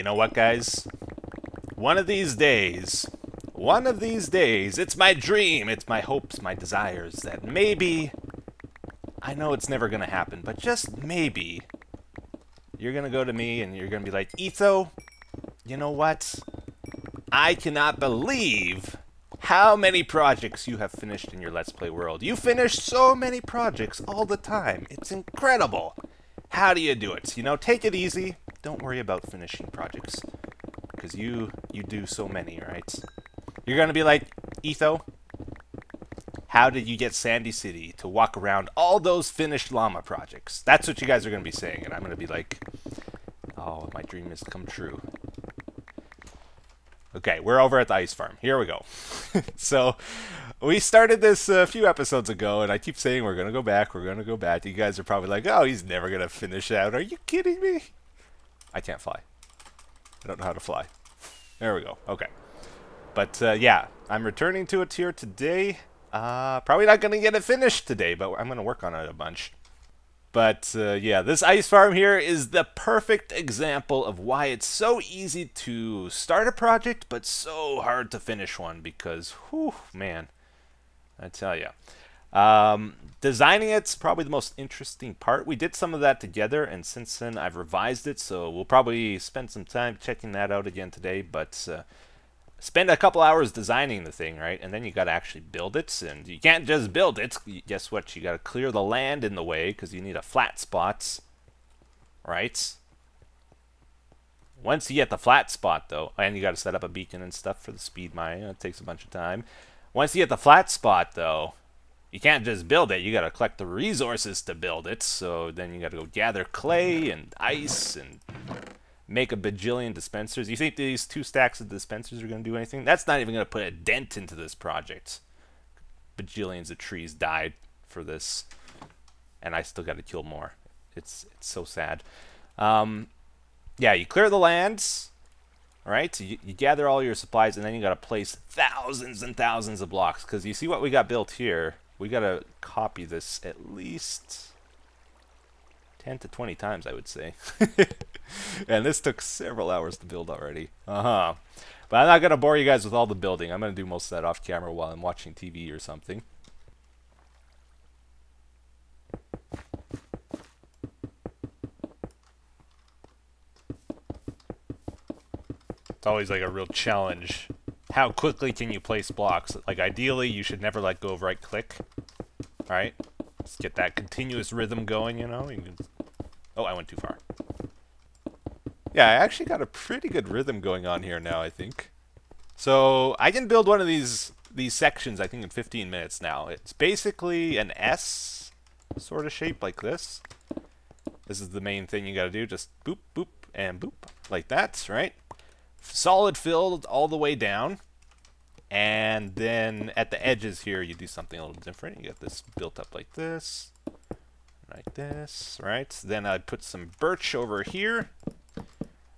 You know what, guys? One of these days, it's my dream, it's my hopes, my desires that maybe, I know it's never going to happen, but just maybe, you're going to go to me and you're going to be like, Etho, you know what? I cannot believe how many projects you have finished in your Let's Play world. You finish so many projects all the time. It's incredible. How do you do it? You know, take it easy. Don't worry about finishing projects. Because you do so many, right? You're going to be like, Etho, how did you get Sandy City to walk around all those finished llama projects? That's what you guys are going to be saying. And I'm going to be like, oh, my dream has come true. Okay, we're over at the ice farm. Here we go. So, we started this a few episodes ago, and I keep saying we're going to go back, we're going to go back. You guys are probably like, oh, he's never going to finish out. Are you kidding me? I can't fly. I don't know how to fly. There we go. Okay. But, yeah, I'm returning to it here today. Probably not going to get it finished today, but I'm going to work on it a bunch. But, yeah, this ice farm here is the perfect example of why it's so easy to start a project, but so hard to finish one, because, whew, man, I tell you. Designing it's probably the most interesting part. We did some of that together, and since then I've revised it, so we'll probably spend some time checking that out again today, but spend a couple hours designing the thing, right? And then you got to actually build it, and you can't just build it. Guess what? You got to clear the land in the way because you need a flat spot, right? Once you get the flat spot, though, and you got to set up a beacon and stuff for the speed mine. It takes a bunch of time. Once you get the flat spot, though, you can't just build it. You got to collect the resources to build it. So then you got to go gather clay and ice and make a bajillion dispensers. You think these 2 stacks of dispensers are going to do anything? That's not even going to put a dent into this project. Bajillions of trees died for this, and I still got to kill more. It's so sad. Yeah, you clear the lands, right? You gather all your supplies, and then you got to place thousands and thousands of blocks. Because you see what we got built here. We got to copy this at least 10 to 20 times, I would say. And this took several hours to build already. But I'm not going to bore you guys with all the building. I'm going to do most of that off camera while I'm watching TV or something. It's always like a real challenge. How quickly can you place blocks? Like ideally, you should never let go of right click. Right? Just get that continuous rhythm going, you know? You can... Oh, I went too far. Yeah, I actually got a pretty good rhythm going on here now, I think. So, I can build one of these sections, I think, in 15 minutes now. It's basically an S sort of shape like this. This is the main thing you gotta do. Just boop, boop, and boop. Like that, right? Solid filled all the way down. And then at the edges here, you do something a little different. You get this built up like this. Like this, right? Then I put some birch over here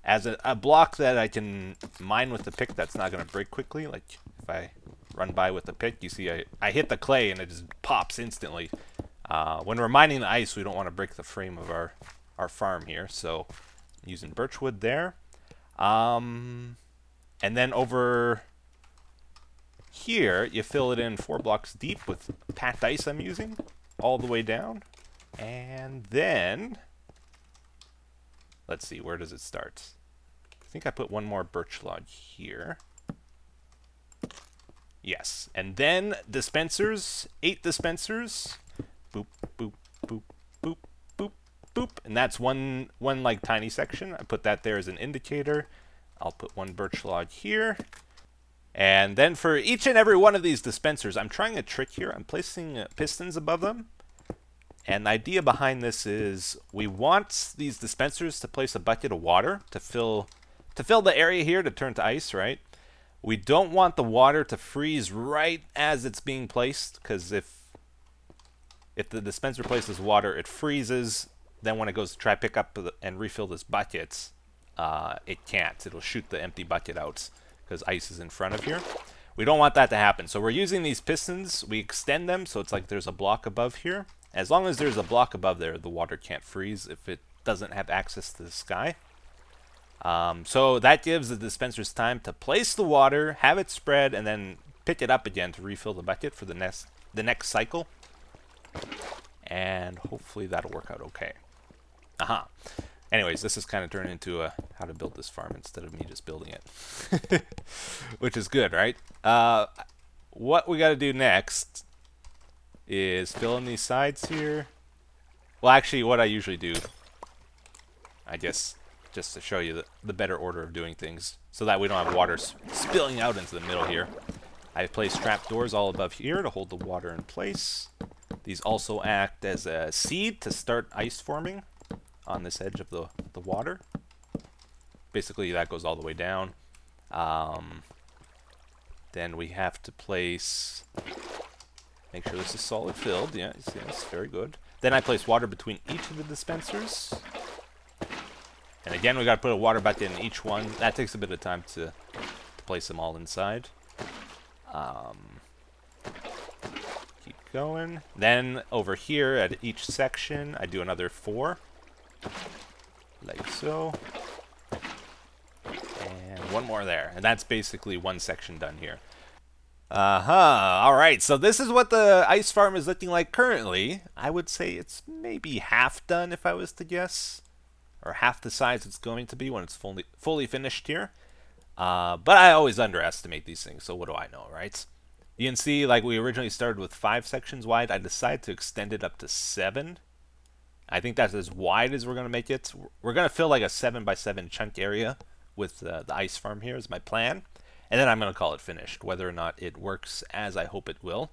as a block that I can mine with the pick that's not going to break quickly. Like if I run by with the pick, you see I hit the clay and it just pops instantly. When we're mining the ice, we don't want to break the frame of our farm here. So using birch wood there. And then over here, you fill it in 4 blocks deep with packed ice I'm using all the way down. And then, let's see, where does it start? I think I put one more birch log here. Yes, and then dispensers, 8 dispensers. Boop, boop, boop, boop, boop, boop. And that's one like tiny section. I put that there as an indicator. I'll put 1 birch log here. And then for each and every one of these dispensers, I'm trying a trick here. I'm placing pistons above them. And the idea behind this is we want these dispensers to place a bucket of water to fill the area here to turn to ice, right? We don't want the water to freeze right as it's being placed, because if the dispenser places water, it freezes. Then when it goes to try pick up and refill this bucket, it can't. It'll shoot the empty bucket out because ice is in front of here. We don't want that to happen. So we're using these pistons. We extend them so it's like there's a block above here. As long as there's a block above there, the water can't freeze if it doesn't have access to the sky. So that gives the dispensers time to place the water, have it spread, and then pick it up again to refill the bucket for the next cycle. And hopefully that'll work out okay. Aha. Anyways, this is kind of turned into a how to build this farm instead of me just building it. Which is good, right? What we got to do next is fill in these sides here. Well, actually, what I usually do, I guess, just to show you the better order of doing things, so that we don't have water spilling out into the middle here. I place trap doors all above here to hold the water in place. These also act as a seed to start ice forming on this edge of the water. Basically, that goes all the way down. Then we have to place... Make sure this is solid filled. Yes, very good. Then I place water between each of the dispensers. And again, we got to put a water bucket in each one. That takes a bit of time to place them all inside. Keep going. Then over here at each section, I do another 4. Like so. And one more there. And that's basically one section done here. Alright, so this is what the ice farm is looking like currently. I would say it's maybe half done if I was to guess. Or half the size it's going to be when it's fully finished here. But I always underestimate these things, so what do I know, right? You can see, like, we originally started with 5 sections wide. I decided to extend it up to 7. I think that's as wide as we're going to make it. We're going to fill like a 7x7 chunk area with the ice farm here is my plan. And then I'm going to call it finished, whether or not it works as I hope it will.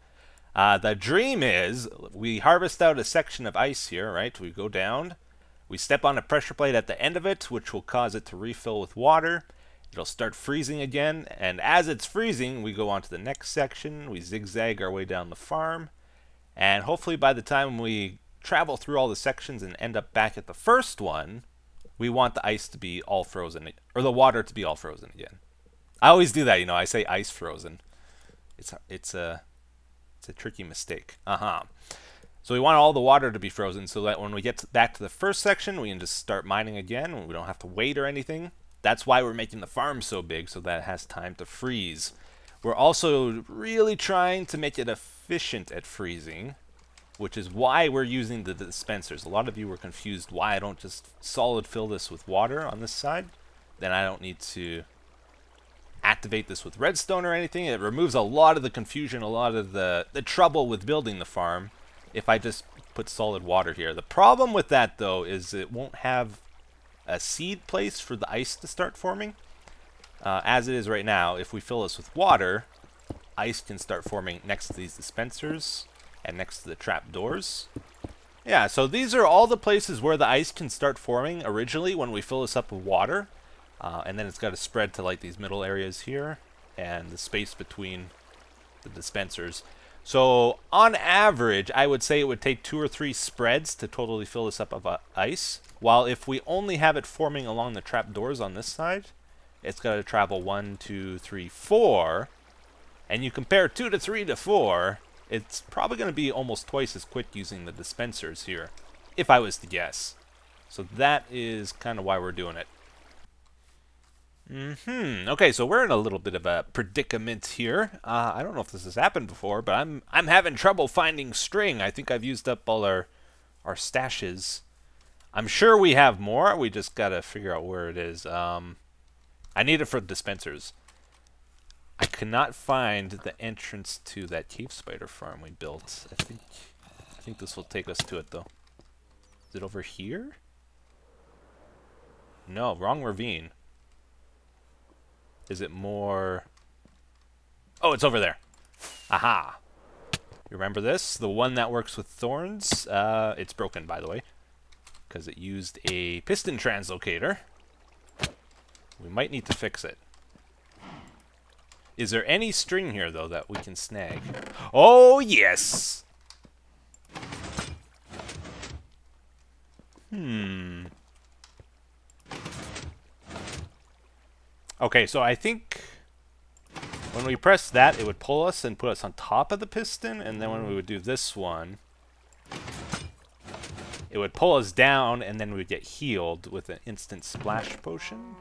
The dream is we harvest out a section of ice here, right? We go down. We step on a pressure plate at the end of it, which will cause it to refill with water. It'll start freezing again, and as it's freezing, we go on to the next section. We zigzag our way down the farm, and hopefully by the time we travel through all the sections and end up back at the first one, we want the ice to be all frozen, or the water to be all frozen again. I always do that, you know, I say ice frozen. It's a tricky mistake. So we want all the water to be frozen so that when we get back to the first section, we can just start mining again. We don't have to wait or anything. That's why we're making the farm so big, so that it has time to freeze. We're also really trying to make it efficient at freezing, which is why we're using the dispensers. A lot of you were confused why I don't just solid fill this with water on this side. Then I don't need to activate this with redstone or anything. It removes a lot of the confusion, a lot of the trouble with building the farm if I just put solid water here. The problem with that, though, is it won't have a seed place for the ice to start forming. As it is right now, if we fill this with water, ice can start forming next to these dispensers and next to the trap doors. Yeah, so these are all the places where the ice can start forming originally when we fill this up with water. And then it's got to spread to like these middle areas here and the space between the dispensers. So on average, I would say it would take 2 or 3 spreads to totally fill this up of ice. While if we only have it forming along the trap doors on this side, it's got to travel 1, 2, 3, 4. And you compare 2 to 3 to 4, it's probably going to be almost twice as quick using the dispensers here, if I was to guess. So that is kind of why we're doing it. Okay, so we're in a little bit of a predicament here. I don't know if this has happened before, but I'm having trouble finding string. I think I've used up all our stashes. I'm sure we have more. We just gotta figure out where it is. I need it for dispensers. I cannot find the entrance to that cave spider farm we built. I think this will take us to it though. Is it over here? No, wrong ravine. Is it more... Oh, it's over there. Aha. You remember this? The one that works with thorns? It's broken, by the way, because it used a piston translocator. We might need to fix it. Is there any string here, though, that we can snag? Oh, yes! Okay, so I think when we press that, it would pull us and put us on top of the piston, and then when we would do this one, it would pull us down, and then we would get healed with an instant splash potion.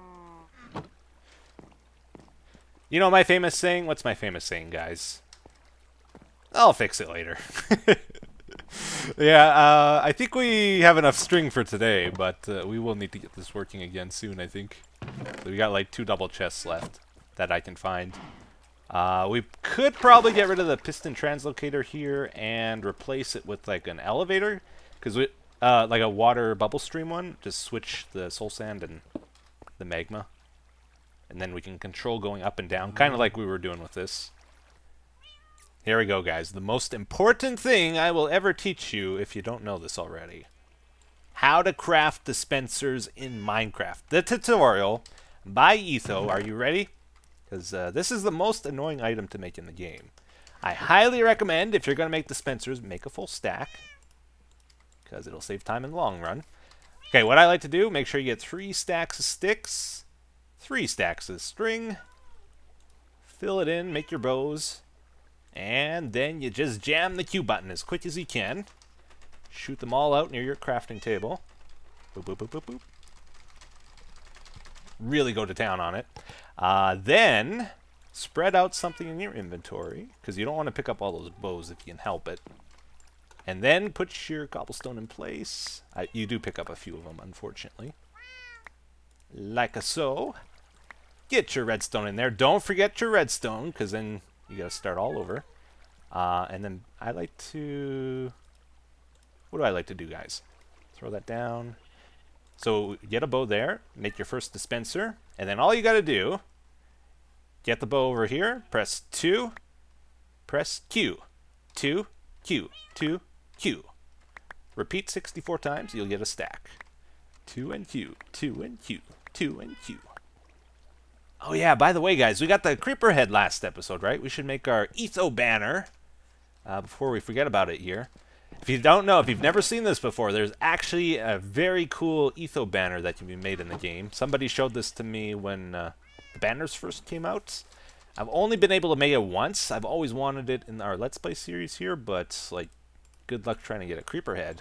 You know my famous saying? What's my famous saying, guys? I'll fix it later. Yeah, I think we have enough string for today, but we will need to get this working again soon, I think. So we got like 2 double chests left that I can find. We could probably get rid of the piston translocator here and replace it with like an elevator, because we like a water bubble stream one. Just switch the soul sand and the magma, and then we can control going up and down, kind of like we were doing with this. Here we go, guys. The most important thing I will ever teach you, if you don't know this already. How to craft dispensers in Minecraft. The tutorial by Etho. Are you ready? Because this is the most annoying item to make in the game. I highly recommend, if you're going to make dispensers, make a full stack, because it'll save time in the long run. Okay, what I like to do, make sure you get 3 stacks of sticks, 3 stacks of string, fill it in, make your bows, and then you just jam the Q button as quick as you can. Shoot them all out near your crafting table. Boop, boop, boop, boop, boop. Really go to town on it. Then spread out something in your inventory, because you don't want to pick up all those bows if you can help it. And then put your cobblestone in place. You do pick up a few of them, unfortunately. Like so. Get your redstone in there. Don't forget your redstone, because then you got to start all over. And then I like to... What do I like to do, guys? Throw that down. So get a bow there. Make your first dispenser. And then all you got to do... Get the bow over here. Press 2. Press Q. 2. Q. 2. Q. Repeat 64 times. You'll get a stack. 2 and Q. 2 and Q. 2 and Q. Oh yeah, by the way, guys, we got the creeper head last episode, right? We should make our Etho banner before we forget about it here. If you don't know, if you've never seen this before, there's actually a very cool Etho banner that can be made in the game. Somebody showed this to me when the banners first came out. I've only been able to make it once. I've always wanted it in our Let's Play series here, but like, good luck trying to get a creeper head.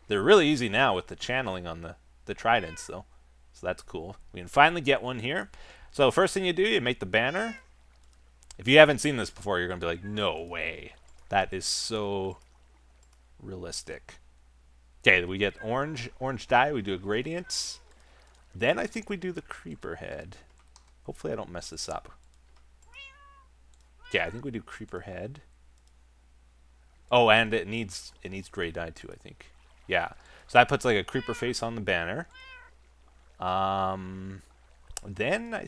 They're really easy now with the channeling on the tridents, though. So that's cool. We can finally get one here. So first thing you do, you make the banner. If you haven't seen this before, you're going to be like, no way. That is so realistic. Okay, we get orange dye. We do a gradient. Then I think we do the creeper head. Hopefully I don't mess this up. Yeah, I think we do creeper head. Oh, and it needs gray dye too, I think. Yeah. So that puts like a creeper face on the banner. Then I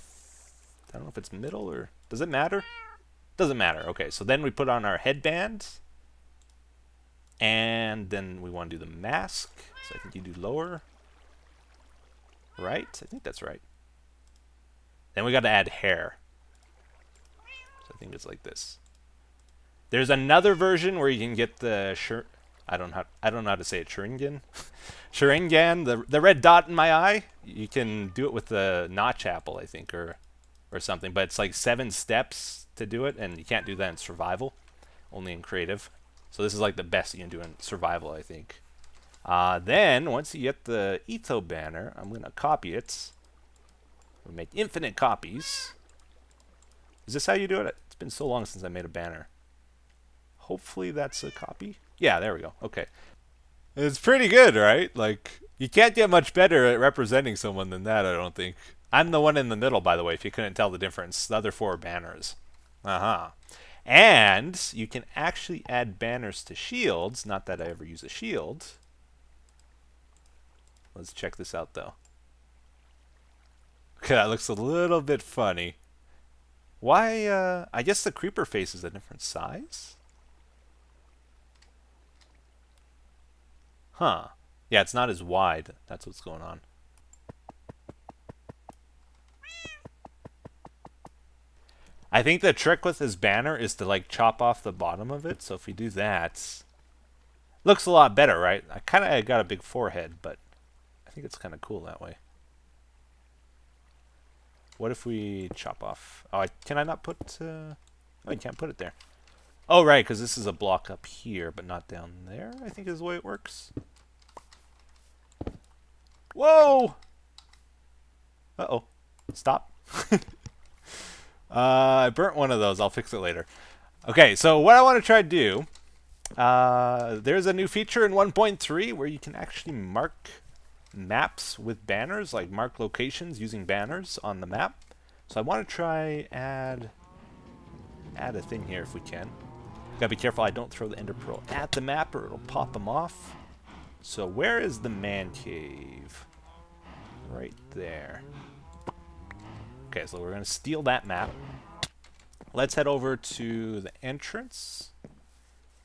don't know if it's middle or... Does it matter? Doesn't matter. Okay, so then we put on our headband. And then we want to do the mask. So I think you do lower. Right? I think that's right. Then we got to add hair. So I think it's like this. There's another version where you can get the shirt. I don't know how to say it. Sharingan. Sharingan, the red dot in my eye. You can do it with the notch apple, I think, or something. But it's like 7 steps to do it, and you can't do that in survival. Only in creative. So this is like the best you can do in survival, I think. Then once you get the Etho banner, I'm gonna copy it. We'll make infinite copies. Is this how you do it? It's been so long since I made a banner. Hopefully that's a copy. Yeah, there we go. Okay. It's pretty good, right? Like, you can't get much better at representing someone than that, I don't think. I'm the one in the middle, by the way, if you couldn't tell the difference. The other 4 are banners. And you can actually add banners to shields. Not that I ever use a shield. Let's check this out, though. Okay, that looks a little bit funny. Why, I guess the creeper face is a different size? Huh. Yeah, it's not as wide. That's what's going on. I think the trick with this banner is to like chop off the bottom of it. So if we do that, looks a lot better, right? I kind of got a big forehead, but I think it's kind of cool that way. What if we chop off? Oh, can I not put... oh, you can't put it there. Oh, right, because this is a block up here, but not down there, I think is the way it works. Whoa! Uh-oh. Stop. I burnt one of those. I'll fix it later. Okay, so what I want to try to do, there's a new feature in 1.3 where you can actually mark maps with banners, like mark locations using banners on the map. So I want to try add a thing here if we can. Gotta be careful I don't throw the ender pearl at the map or it'll pop them off. So where is the man cave? Right there. Okay, so we're gonna steal that map. Let's head over to the entrance,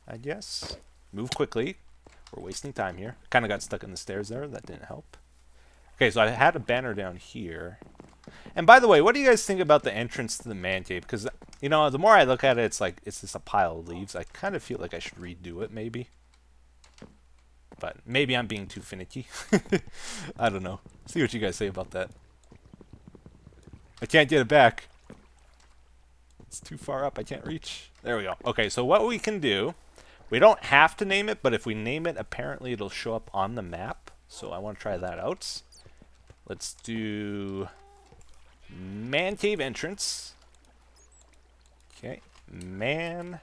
I guess. Move quickly. We're wasting time here. Kind of got stuck in the stairs there. That didn't help. Okay, so I had a banner down here. And by the way, what do you guys think about the entrance to the man cave? Because, you know, the more I look at it, it's like, it's just a pile of leaves. I kind of feel like I should redo it, maybe. But maybe I'm being too finicky. I don't know. See what you guys say about that. I can't get it back. It's too far up. I can't reach. There we go. Okay, so what we can do, we don't have to name it, but if we name it, apparently it'll show up on the map. So I want to try that out. Let's do man cave entrance. Okay, man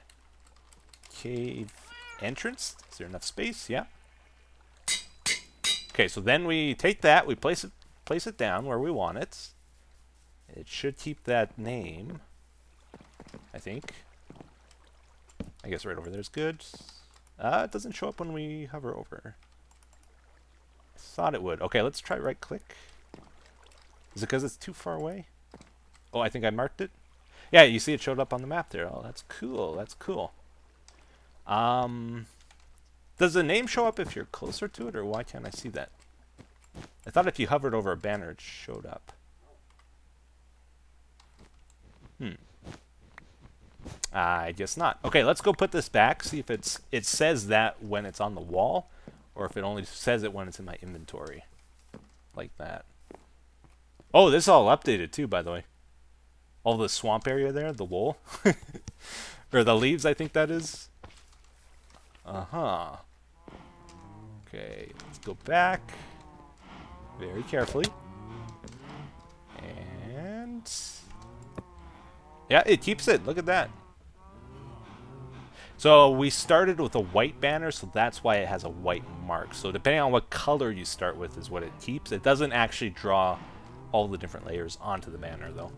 cave entrance. Is there enough space? Yeah. Okay, so then we take that, we place it down where we want it. It should keep that name, I think. I guess right over there is good. It doesn't show up when we hover over. Thought it would. Okay, let's try right click. Is it because it's too far away? Oh, I think I marked it. Yeah, you see it showed up on the map there. Oh, that's cool. That's cool. Does the name show up if you're closer to it, or why can't I see that? I thought if you hovered over a banner, it showed up. I guess not. Okay, let's go put this back, see if it says that when it's on the wall, or if it only says it when it's in my inventory. Like that. Oh, this is all updated too, by the way. All the swamp area there, the wool. Or the leaves, I think that is. Uh-huh. Okay, let's go back. Very carefully. And... yeah, it keeps it. Look at that. So we started with a white banner, so that's why it has a white mark. So depending on what color you start with is what it keeps. It doesn't actually draw all the different layers onto the banner, though.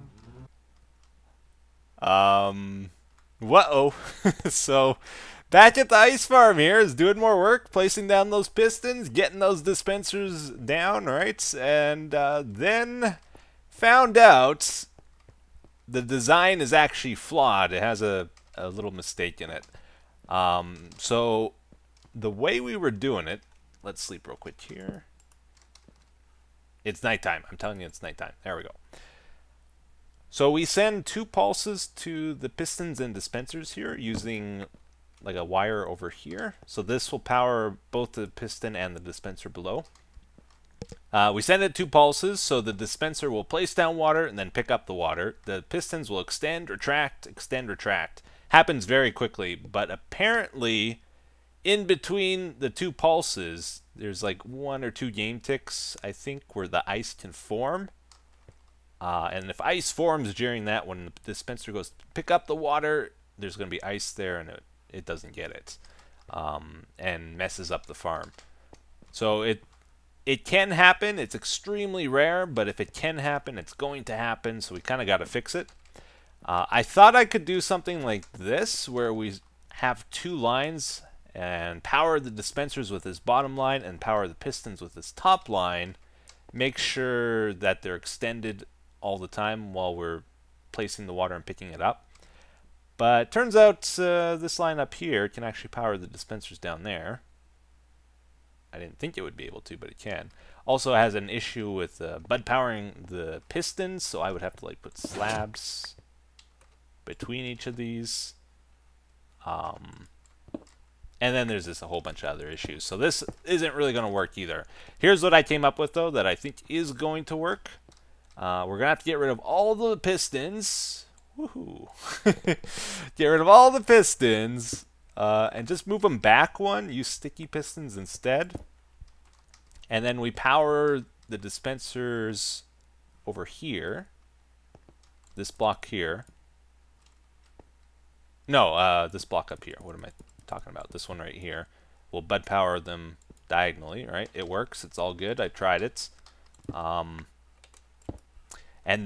Whoa. So back at the ice farm here is doing more work, placing down those pistons, getting those dispensers down, right? And then found out the design is actually flawed. It has a little mistake in it. So the way we were doing it, let's sleep real quick here. It's nighttime. I'm telling you, it's nighttime. There we go. So we send 2 pulses to the pistons and dispensers here using like a wire over here. So this will power both the piston and the dispenser below. We send it 2 pulses, so the dispenser will place down water and then pick up the water. The pistons will extend, retract, extend, retract. Happens very quickly, but apparently in between the 2 pulses, there's like 1 or 2 game ticks, I think, where the ice can form. And if ice forms during that, when the dispenser goes to pick up the water, there's going to be ice there and it doesn't get it. And messes up the farm. So it can happen. It's extremely rare, but if it can happen, it's going to happen. So we kind of got to fix it. I thought I could do something like this, where we have 2 lines and power the dispensers with this bottom line and power the pistons with this top line. Make sure that they're extended all the time while we're placing the water and picking it up. But turns out this line up here can actually power the dispensers down there. I didn't think it would be able to, but it can. Also has an issue with bud powering the pistons, so I would have to like put slabs between each of these. And then there's just a whole bunch of other issues. So this isn't really going to work either. Here's what I came up with, though, that I think is going to work. We're going to have to get rid of all the pistons. Woohoo. Get rid of all the pistons. And just move them back 1. Use sticky pistons instead. And then we power the dispensers over here. This block here. No, this block up here. What am I talking about? This one right here. We'll bud power them diagonally, right? It works. It's all good. I tried it. And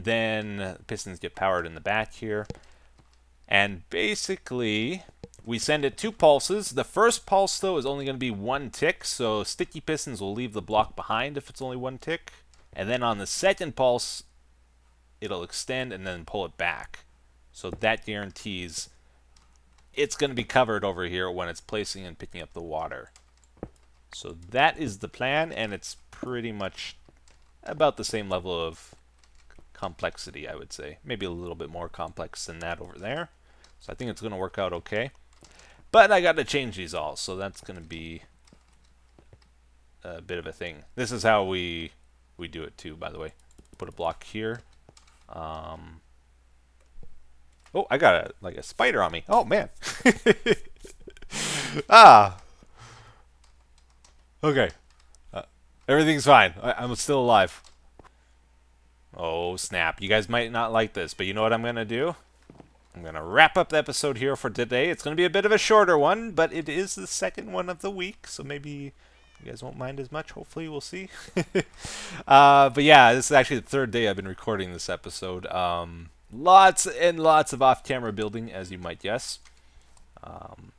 then pistons get powered in the back here. And basically, we send it 2 pulses. The first pulse, though, is only going to be 1 tick. So sticky pistons will leave the block behind if it's only 1 tick. And then on the second pulse, it'll extend and then pull it back. So that guarantees it's going to be covered over here when it's placing and picking up the water. So that is the plan, and it's pretty much about the same level of complexity, I would say. Maybe a little bit more complex than that over there. So I think it's going to work out okay. But I got to change these all, so that's going to be a bit of a thing. This is how we do it too, by the way. Put a block here. Oh, I got like a spider on me. Oh, man. Ah. Okay. Everything's fine. I'm still alive. Oh, snap. You guys might not like this, but you know what I'm going to do? I'm going to wrap up the episode here for today. It's going to be a bit of a shorter one, but it is the second one of the week, so maybe you guys won't mind as much. Hopefully, we'll see. But yeah, this is actually the 3rd day I've been recording this episode. Lots and lots of off-camera building, as you might guess.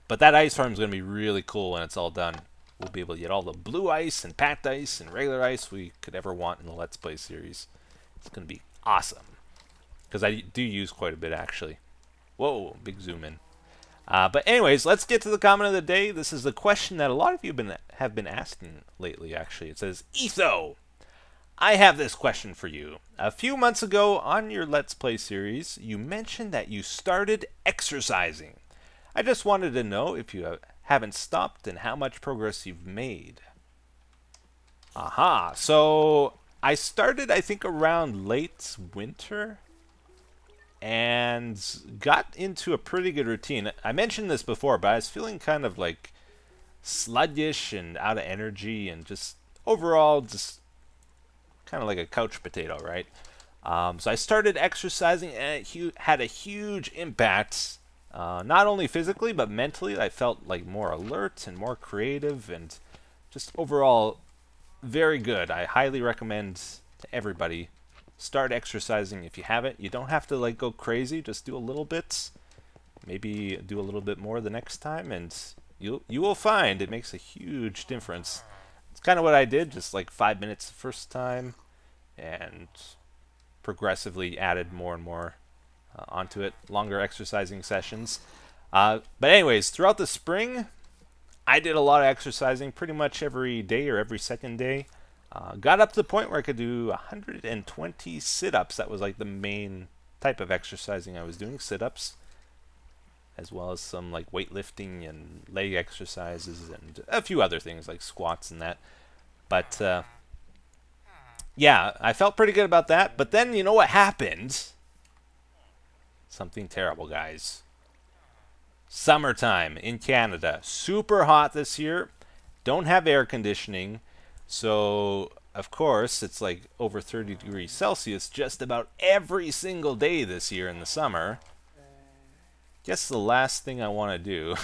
But that ice farm is going to be really cool when it's all done. We'll be able to get all the blue ice and packed ice and regular ice we could ever want in the Let's Play series. It's going to be awesome. Because I do use quite a bit, actually. Whoa, big zoom in. But anyways, let's get to the comment of the day. This is the question that a lot of you have been asking lately, actually. It says, Etho, I have this question for you. A few months ago on your Let's Play series, you mentioned that you started exercising. I just wanted to know if you haven't stopped and how much progress you've made. Aha, so I started, I think, around late winter and got into a pretty good routine. I mentioned this before, but I was feeling kind of like sluggish and out of energy and just overall just kind of like a couch potato, right? So I started exercising, and it had a huge impact, not only physically, but mentally. I felt like more alert and more creative and just overall very good. I highly recommend to everybody, start exercising if you haven't. You don't have to like go crazy, just do a little bit. Maybe do a little bit more the next time, and you will find it makes a huge difference. It's kind of what I did, just like 5 minutes the first time, and progressively added more and more onto it, longer exercising sessions. But anyways, throughout the spring, I did a lot of exercising pretty much every day or every second day. Got up to the point where I could do 120 sit-ups. That was like the main type of exercising I was doing, sit-ups, as well as some like weightlifting and leg exercises and a few other things like squats and that. But yeah, I felt pretty good about that. But then, you know what happened? Something terrible, guys. Summertime in Canada. Super hot this year. Don't have air conditioning. So, of course, it's like over 30 degrees Celsius just about every single day this year in the summer. Guess the last thing I want to do,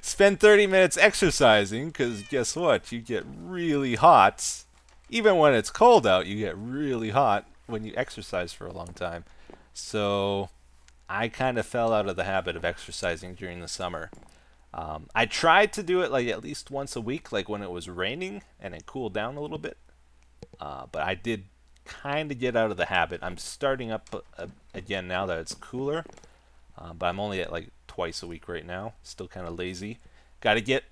spend 30 minutes exercising, because guess what? You get really hot. Even when it's cold out, you get really hot when you exercise for a long time. So I kind of fell out of the habit of exercising during the summer. I tried to do it like at least once a week, like when it was raining and it cooled down a little bit. But I did kind of get out of the habit. I'm starting up again now that it's cooler. But I'm only at like twice a week right now. Still kind of lazy. Got to get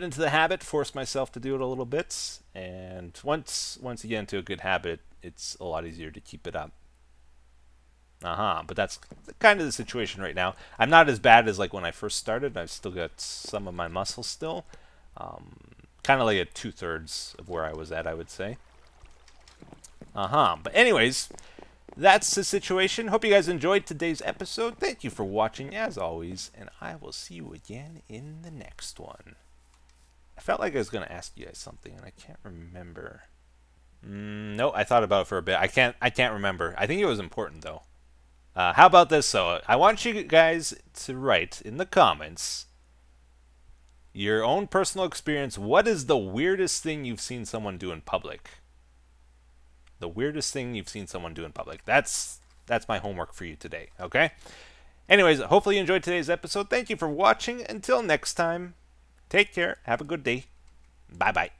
into the habit, force myself to do it a little bit. And once you get into a good habit, it's a lot easier to keep it up. But that's kind of the situation right now. I'm not as bad as like when I first started. I've still got some of my muscles still. Kind of like at 2/3 of where I was at, I would say. But anyways, that's the situation. Hope you guys enjoyed today's episode. Thank you for watching, as always, and I will see you again in the next one. I felt like I was going to ask you guys something, and I can't remember. No, I thought about it for a bit. I can't remember. I think it was important, though. How about this, though? I want you guys to write in the comments your own personal experience. What is the weirdest thing you've seen someone do in public? The weirdest thing you've seen someone do in public. That's my homework for you today, okay? Anyways, hopefully you enjoyed today's episode. Thank you for watching. Until next time, take care. Have a good day. Bye-bye.